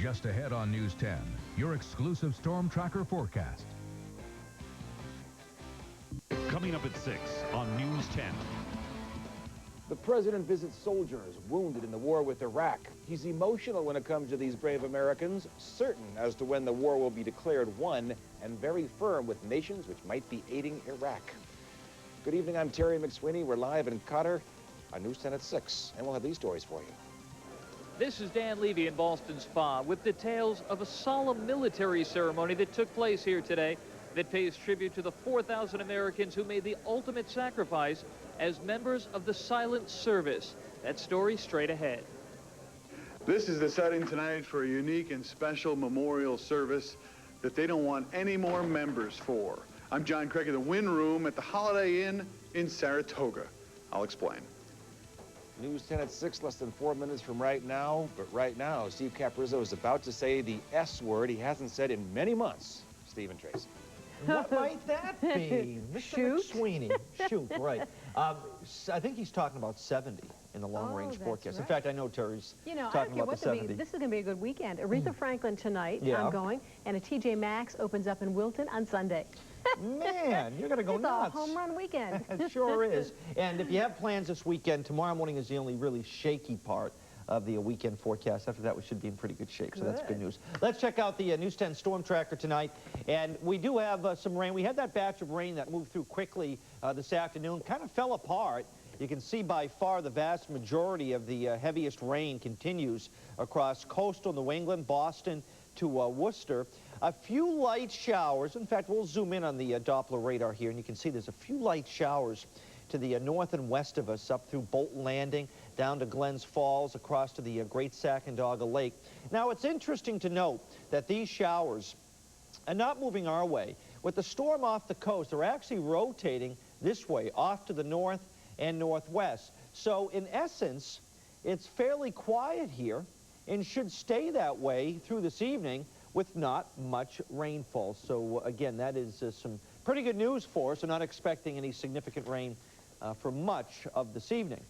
Just ahead on News 10, your exclusive storm tracker forecast. Coming up at 6 on News 10. The president visits soldiers wounded in the war with Iraq. He's emotional when it comes to these brave Americans, certain as to when the war will be declared won, and very firm with nations which might be aiding Iraq. Good evening, I'm Terry McSweeney. We're live in Qatar on News 10 at 6, and we'll have these stories for you. This is Dan Levy in Boston Spa with details of a solemn military ceremony that took place here today that pays tribute to the 4,000 Americans who made the ultimate sacrifice as members of the Silent Service. That story straight ahead. This is the setting tonight for a unique and special memorial service that they don't want any more members for. I'm John Craig of the Wynn Room at the Holiday Inn in Saratoga. I'll explain. News 10 at 6, less than 4 minutes from right now. But right now, Steve Caporizzo is about to say the S word he hasn't said in many months. Steve and Tracy. What might that be? Mr. McSweeney. Shoot, right. I think he's talking about 70 in the long-range forecast. Right. In fact, I know Terry's talking about the 70. This is going to be a good weekend. Aretha Franklin tonight, I'm going, and a TJ Maxx opens up in Wilton on Sunday. Man, you're going to go nuts. It's a home run weekend. It sure is. And if you have plans this weekend, tomorrow morning is the only really shaky part of the weekend forecast. After that, we should be in pretty good shape, so that's good news. Let's check out the News 10 storm tracker tonight. And we do have some rain. We had that batch of rain that moved through quickly this afternoon, kind of fell apart. You can see by far the vast majority of the heaviest rain continues across coastal New England, Boston to Worcester. A few light showers. In fact, we'll zoom in on the Doppler radar here, and you can see there's a few light showers to the north and west of us, up through Bolton Landing, down to Glens Falls, across to the Great Sacandaga Lake. Now, it's interesting to note that these showers are not moving our way. With the storm off the coast, they're actually rotating this way, off to the north and northwest. So, in essence, it's fairly quiet here and should stay that way through this evening with not much rainfall. So, again, that is some pretty good news for us. We're not expecting any significant rain for much of this evening.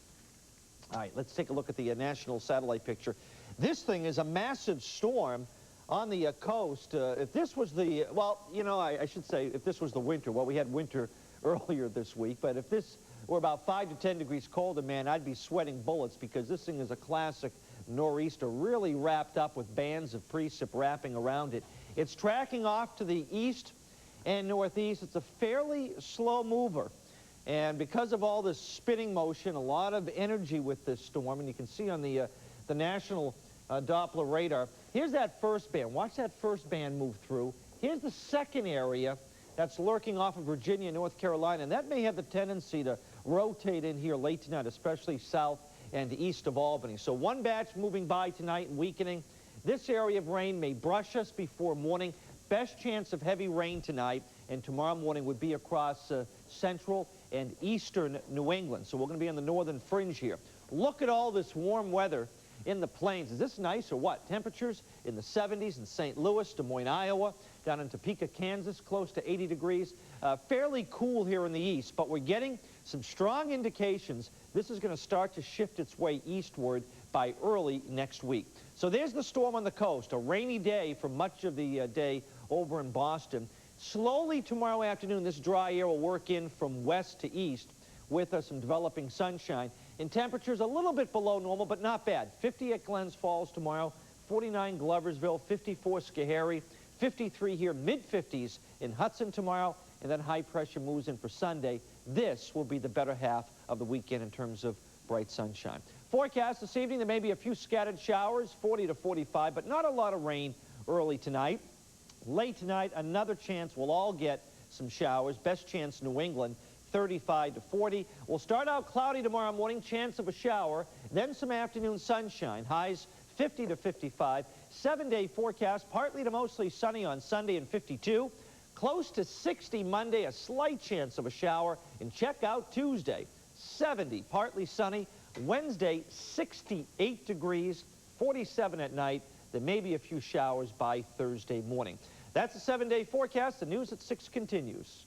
All right, let's take a look at the national satellite picture. This thing is a massive storm on the coast. If this was the, well, you know, I should say if this was the winter. Well, we had winter earlier this week, but if this were about 5 to 10 degrees colder, man, I'd be sweating bullets, because this thing is a classic nor'easter, really wrapped up with bands of precip wrapping around it. It's tracking off to the east and northeast. It's a fairly slow mover. And because of all this spinning motion, a lot of energy with this storm, and you can see on the national Doppler radar, here's that first band. Watch that first band move through. Here's the second area that's lurking off of Virginia, North Carolina, and that may have the tendency to rotate in here late tonight, especially south and east of Albany. So one batch moving by tonight and weakening. This area of rain may brush us before morning. Best chance of heavy rain tonight and tomorrow morning would be across central and eastern New England. So we're going to be on the northern fringe here. Look at all this warm weather in the plains. Is this nice or what? Temperatures in the 70s in St. Louis, Des Moines, Iowa, down in Topeka, Kansas, close to 80 degrees. Fairly cool here in the east, but we're getting some strong indications this is going to start to shift its way eastward by early next week. So there's the storm on the coast. A rainy day for much of the day over in Boston. Slowly tomorrow afternoon, this dry air will work in from west to east with some developing sunshine. And temperatures a little bit below normal, but not bad. 50 at Glens Falls tomorrow, 49 Gloversville, 54 Schoharie, 53 here, mid-50s in Hudson tomorrow, and then high pressure moves in for Sunday. This will be the better half of the weekend in terms of bright sunshine. Forecast this evening, there may be a few scattered showers, 40 to 45, but not a lot of rain early tonight. Late tonight, another chance. We'll all get some showers. Best chance New England, 35 to 40. We'll start out cloudy tomorrow morning, chance of a shower, then some afternoon sunshine. Highs 50 to 55. 7-day forecast, partly to mostly sunny on Sunday and 52. Close to 60 Monday, a slight chance of a shower. And check out Tuesday, 70, partly sunny. Wednesday, 68 degrees, 47 at night. There may be a few showers by Thursday morning. That's a 7-day forecast. The news at 6 continues.